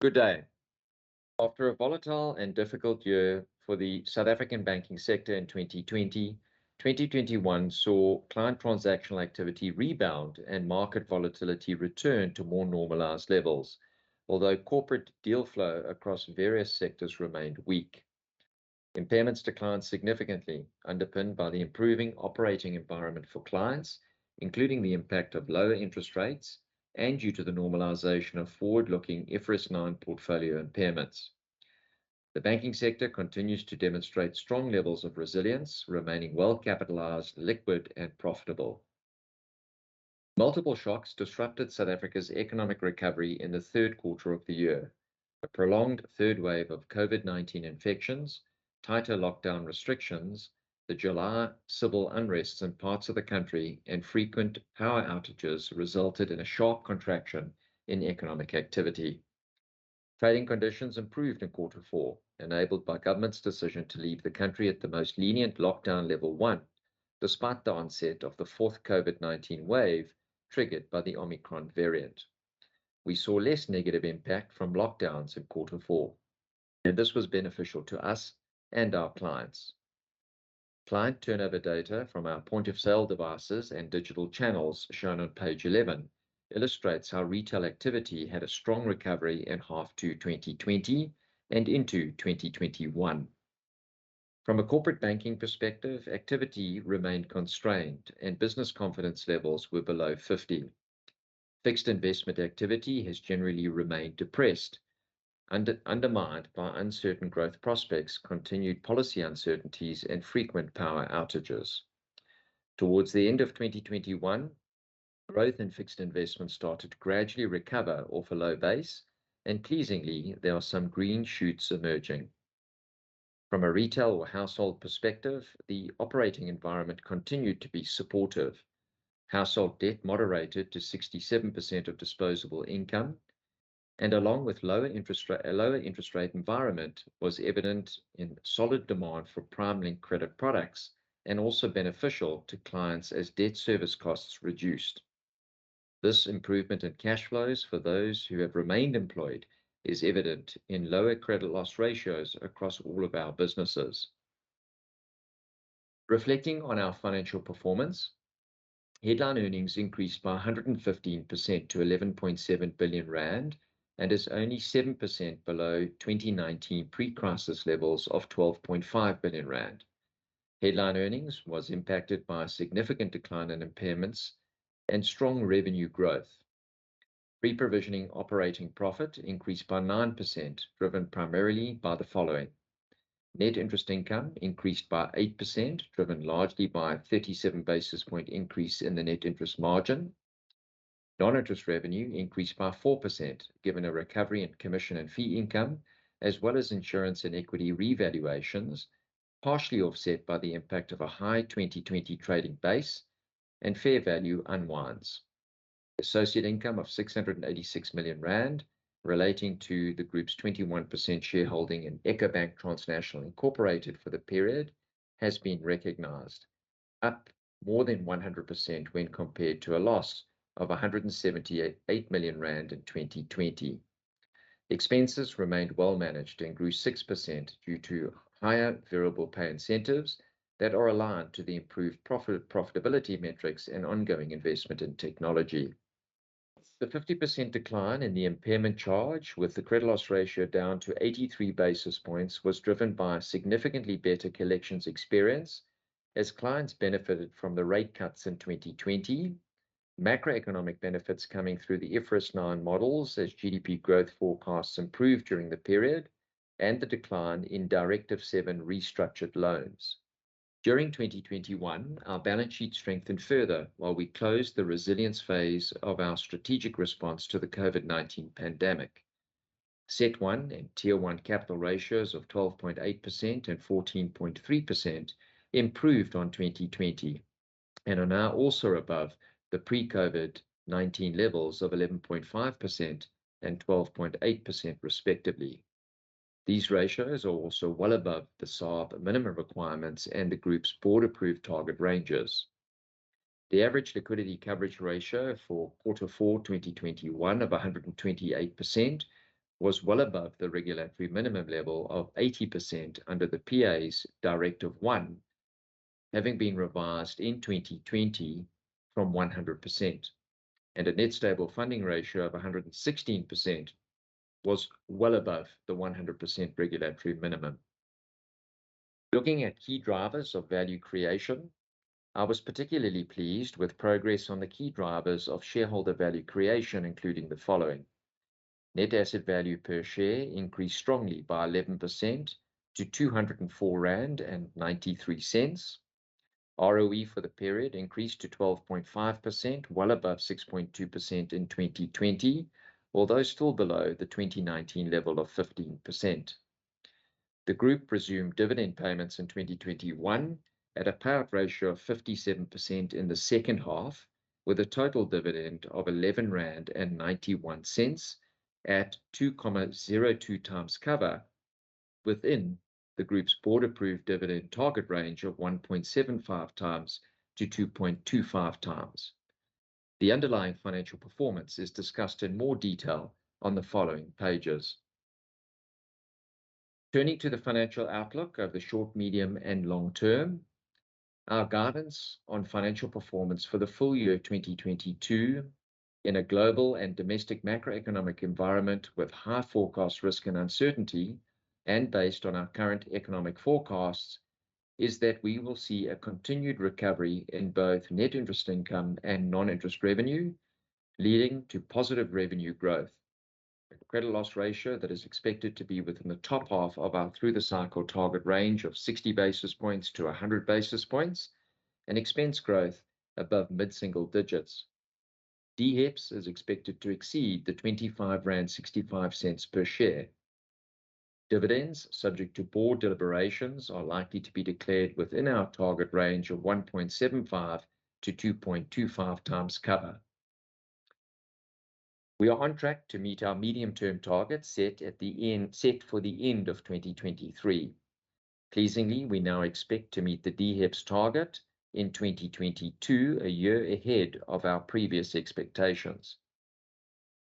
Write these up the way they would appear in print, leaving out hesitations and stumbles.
Good day. After a volatile and difficult year for the South African banking sector in 2020, 2021 saw client transactional activity rebound and market volatility return to more normalized levels, although corporate deal flow across various sectors remained weak. Impairments declined significantly, underpinned by the improving operating environment for clients, including the impact of lower interest rates and due to the normalization of forward-looking IFRS 9 portfolio impairments. The banking sector continues to demonstrate strong levels of resilience, remaining well capitalized, liquid, and profitable. Multiple shocks disrupted South Africa's economic recovery in the third quarter of the year. A prolonged third wave of COVID-19 infections, tighter lockdown restrictions, the July civil unrests in parts of the country, and frequent power outages resulted in a sharp contraction in economic activity. Trading conditions improved in quarter four, enabled by government's decision to leave the country at the most lenient lockdown level 1, despite the onset of the fourth COVID-19 wave triggered by the Omicron variant. We saw less negative impact from lockdowns in quarter four, and this was beneficial to us and our clients. Client turnover data from our point-of-sale devices and digital channels, shown on page 11, illustrates how retail activity had a strong recovery in half 2 2020 and into 2021. From a corporate banking perspective, activity remained constrained and business confidence levels were below 50. Fixed investment activity has generally remained depressed, undermined by uncertain growth prospects, continued policy uncertainties, and frequent power outages. Towards the end of 2021, growth in fixed investment started to gradually recover off a low base, and pleasingly, there are some green shoots emerging. From a retail or household perspective, the operating environment continued to be supportive. Household debt moderated to 67% of disposable income, and along with a lower interest rate environment, was evident in solid demand for prime-linked credit products, and also beneficial to clients as debt service costs reduced. This improvement in cash flows for those who have remained employed is evident in lower credit loss ratios across all of our businesses. Reflecting on our financial performance, headline earnings increased by 115% to 11.7 billion rand, and is only 7% below 2019 pre-crisis levels of 12.5 billion rand. Headline earnings was impacted by a significant decline in impairments and strong revenue growth. Pre-provisioning operating profit increased by 9%, driven primarily by the following. Net interest income increased by 8%, driven largely by a 37 basis point increase in the net interest margin. Non-interest revenue increased by 4%, given a recovery in commission and fee income, as well as insurance and equity revaluations, partially offset by the impact of a high 2020 trading base and fair value unwinds. Associate income of 686 million rand, relating to the group's 21% shareholding in Ecobank Transnational Incorporated for the period, has been recognized, up more than 100% when compared to a loss of 178 million rand in 2020. Expenses remained well managed and grew 6% due to higher variable pay incentives that are aligned to the improved profitability metrics and ongoing investment in technology. The 50% decline in the impairment charge, with the credit loss ratio down to 83 basis points, was driven by a significantly better collections experience as clients benefited from the rate cuts in 2020, macroeconomic benefits coming through the IFRS 9 models as GDP growth forecasts improved during the period, and the decline in Directive 7 restructured loans. During 2021, our balance sheet strengthened further while we closed the resilience phase of our strategic response to the COVID-19 pandemic. CET1 and Tier 1 capital ratios of 12.8% and 14.3% improved on 2020 and are now also above the pre-COVID-19 levels of 11.5% and 12.8% respectively. These ratios are also well above the SARB minimum requirements and the group's board-approved target ranges. The average liquidity coverage ratio for quarter 4 2021 of 128% was well above the regulatory minimum level of 80% under the PA's Directive 1, having been revised in 2020 from 100%, and a net stable funding ratio of 116% was well above the 100% regulatory minimum. Looking at key drivers of value creation, I was particularly pleased with progress on the key drivers of shareholder value creation, including the following. Net asset value per share increased strongly by 11% to R204.93. ROE for the period increased to 12.5%, well above 6.2% in 2020, although still below the 2019 level of 15%. The group resumed dividend payments in 2021 at a payout ratio of 57% in the second half, with a total dividend of R11.91 at 2.02 times cover, within the group's board-approved dividend target range of 1.75 times to 2.25 times. The underlying financial performance is discussed in more detail on the following pages. Turning to the financial outlook of the short, medium, and long term, our guidance on financial performance for the full year 2022 in a global and domestic macroeconomic environment with high forecast risk and uncertainty, and based on our current economic forecasts, is that we will see a continued recovery in both net interest income and non-interest revenue, leading to positive revenue growth. A credit loss ratio that is expected to be within the top half of our through-the-cycle target range of 60 basis points to 100 basis points, and expense growth above mid-single digits. DHEPS is expected to exceed the R25.65 per share. Dividends, subject to board deliberations, are likely to be declared within our target range of 1.75 to 2.25 times cover. We are on track to meet our medium-term targets set for the end of 2023. Pleasingly, we now expect to meet the DHEPS target in 2022, a year ahead of our previous expectations.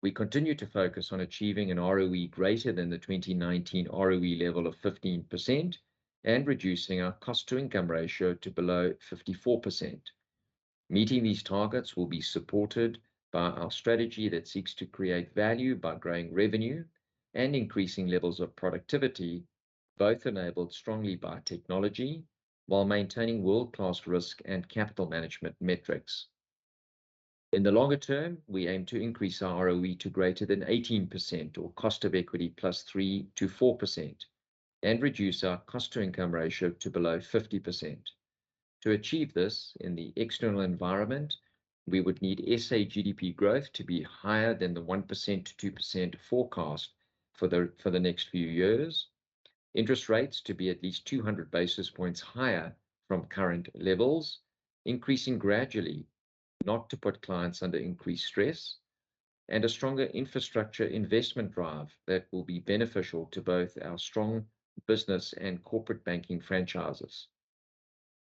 We continue to focus on achieving an ROE greater than the 2019 ROE level of 15% and reducing our cost-to-income ratio to below 54%. Meeting these targets will be supported by our strategy that seeks to create value by growing revenue and increasing levels of productivity, both enabled strongly by technology, while maintaining world-class risk and capital management metrics. In the longer term, we aim to increase our ROE to greater than 18%, or cost of equity plus 3 to 4%, and reduce our cost-to-income ratio to below 50%. To achieve this in the external environment, we would need SA GDP growth to be higher than the 1% to 2% forecast for the next few years, interest rates to be at least 200 basis points higher from current levels, increasing gradually, not to put clients under increased stress, and a stronger infrastructure investment drive that will be beneficial to both our strong business and corporate banking franchises.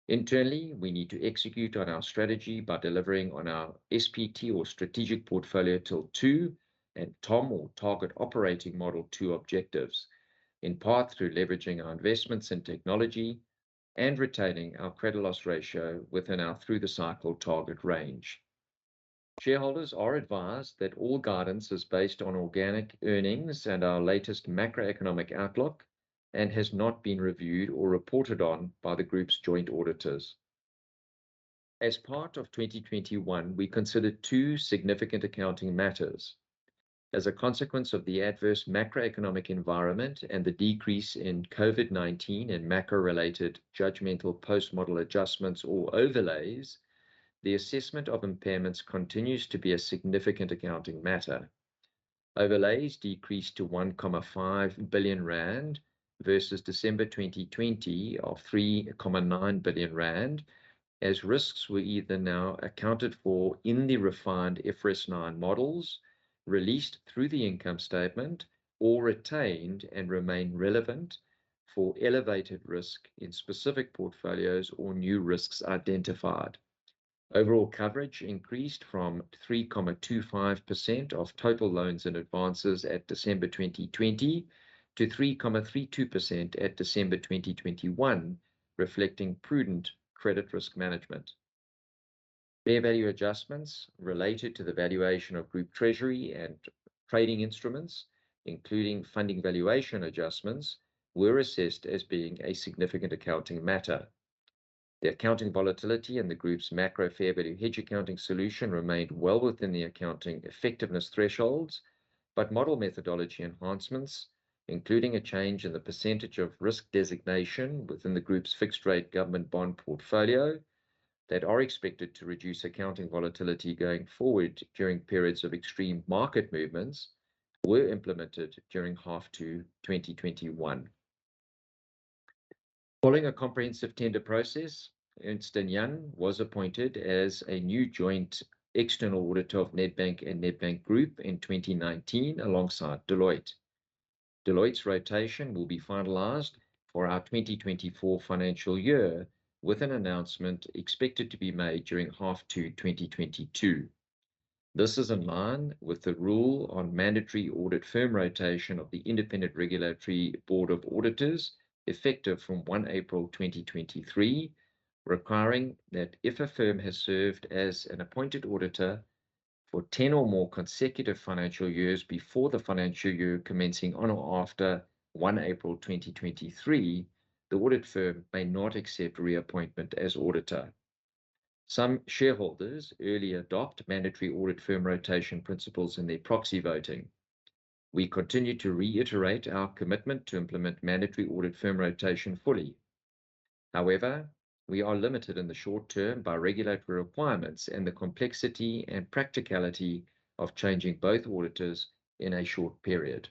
Internally, we need to execute on our strategy by delivering on our SPT, or Strategic Portfolio Till 2, and TOM, or Target Operating Model 2 objectives, in part through leveraging our investments in technology and retaining our credit loss ratio within our through-the-cycle target range. Shareholders are advised that all guidance is based on organic earnings and our latest macroeconomic outlook, and has not been reviewed or reported on by the group's joint auditors. As part of 2021, we considered two significant accounting matters. As a consequence of the adverse macroeconomic environment and the decrease in COVID-19 and macro-related judgmental post-model adjustments or overlays, the assessment of impairments continues to be a significant accounting matter. Overlays decreased to R1.5 billion versus December 2020 of R3.9 billion, as risks were either now accounted for in the refined IFRS 9 models, released through the income statement, or retained and remain relevant for elevated risk in specific portfolios or new risks identified. Overall coverage increased from 3.25% of total loans and advances at December 2020 to 3.32% at December 2021, reflecting prudent credit risk management. Fair value adjustments related to the valuation of group treasury and trading instruments, including funding valuation adjustments, were assessed as being a significant accounting matter. The accounting volatility in the group's macro fair value hedge accounting solution remained well within the accounting effectiveness thresholds, but model methodology enhancements, including a change in the percentage of risk designation within the group's fixed rate government bond portfolio, that are expected to reduce accounting volatility going forward during periods of extreme market movements, were implemented during H2 2021. Following a comprehensive tender process, Ernst & Young was appointed as a new joint external auditor of Nedbank and Nedbank Group in 2019 alongside Deloitte. Deloitte's rotation will be finalized for our 2024 financial year, with an announcement expected to be made during H2 2022. This is in line with the rule on mandatory audit firm rotation of the Independent Regulatory Board of Auditors, effective from 1 April 2023, requiring that if a firm has served as an appointed auditor for 10 or more consecutive financial years before the financial year commencing on or after 1 April 2023, the audit firm may not accept reappointment as auditor. Some shareholders early adopt mandatory audit firm rotation principles in their proxy voting. We continue to reiterate our commitment to implement mandatory audit firm rotation fully. However, we are limited in the short term by regulatory requirements and the complexity and practicality of changing both auditors in a short period.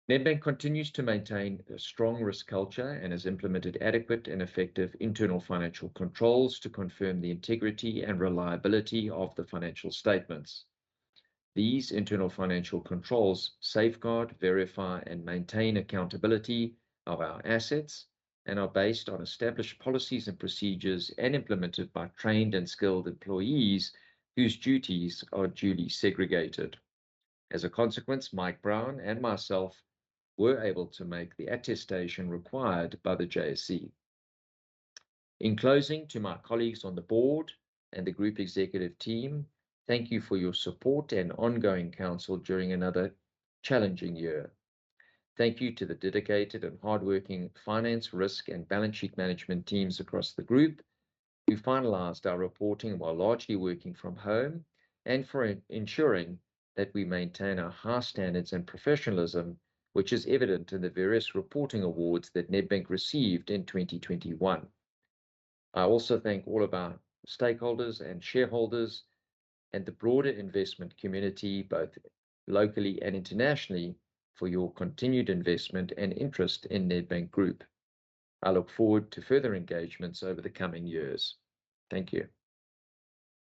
Nedbank continues to maintain a strong risk culture and has implemented adequate and effective internal financial controls to confirm the integrity and reliability of the financial statements. These internal financial controls safeguard, verify, and maintain accountability of our assets and are based on established policies and procedures and implemented by trained and skilled employees whose duties are duly segregated. As a consequence, Mike Brown and myself were able to make the attestation required by the JSE. In closing, to my colleagues on the board and the group executive team, thank you for your support and ongoing counsel during another challenging year. Thank you to the dedicated and hardworking finance, risk, and balance sheet management teams across the group who finalized our reporting while largely working from home, and for ensuring that we maintain our high standards and professionalism, which is evident in the various reporting awards that Nedbank received in 2021. I also thank all of our stakeholders and shareholders and the broader investment community, both locally and internationally, for your continued investment and interest in Nedbank Group. I look forward to further engagements over the coming years. Thank you.